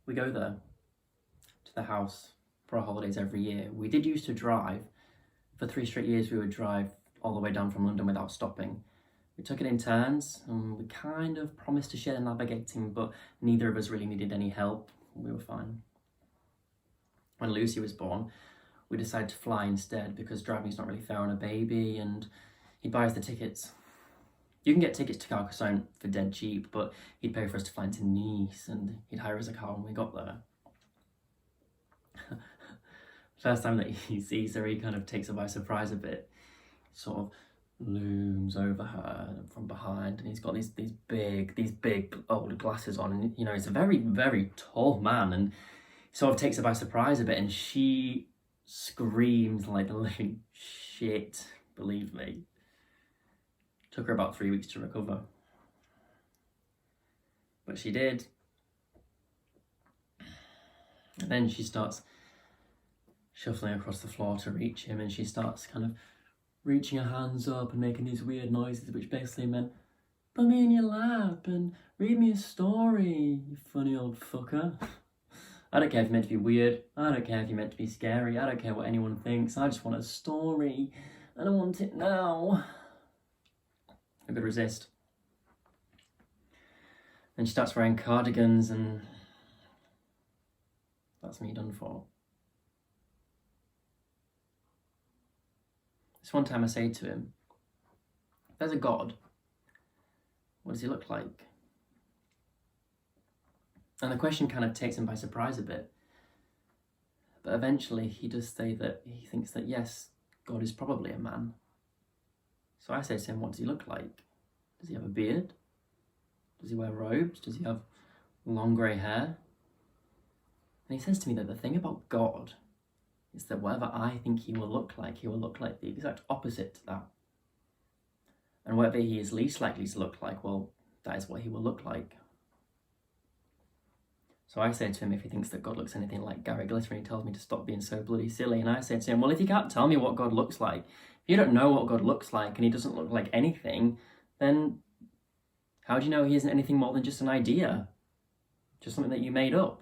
we go there to the house for our holidays every year. We did used to drive. For 3 straight years, we would drive all the way down from London without stopping. We took it in turns, and we kind of promised to share the navigating, but neither of us really needed any help. We were fine. When Lucy was born, we decided to fly instead because driving's not really fair on a baby, and he'd buy us the tickets. You can get tickets to Carcassonne for dead cheap, but he'd pay for us to fly into Nice, and he'd hire us a car when we got there. First time that he sees her, he kind of takes her by surprise a bit. Sort of looms over her from behind, and he's got these big old glasses on, and you know, he's a very, very tall man, and sort of takes her by surprise a bit, and she screams like the living shit, believe me. Took her about 3 weeks to recover, but she did. And then she starts shuffling across the floor to reach him, and she starts kind of reaching her hands up and making these weird noises, which basically meant, put me in your lap and read me a story, you funny old fucker. I don't care if you're meant to be weird, I don't care if you're meant to be scary, I don't care what anyone thinks, I just want a story, and I want it now. I could resist. And she starts wearing cardigans, and that's me done for. This one time I say to him, if there's a God, what does he look like? And the question kind of takes him by surprise a bit. But eventually he does say that he thinks that yes, God is probably a man. So I say to him, what does he look like? Does he have a beard? Does he wear robes? Does he have long grey hair? And he says to me that the thing about God is that whatever I think he will look like the exact opposite to that. And whatever he is least likely to look like, well, that is what he will look like. So I say to him, if he thinks that God looks anything like Gary Glitter, and he tells me to stop being so bloody silly, and I say to him, well, if you can't tell me what God looks like, if you don't know what God looks like, and he doesn't look like anything, then how do you know he isn't anything more than just an idea? Just something that you made up?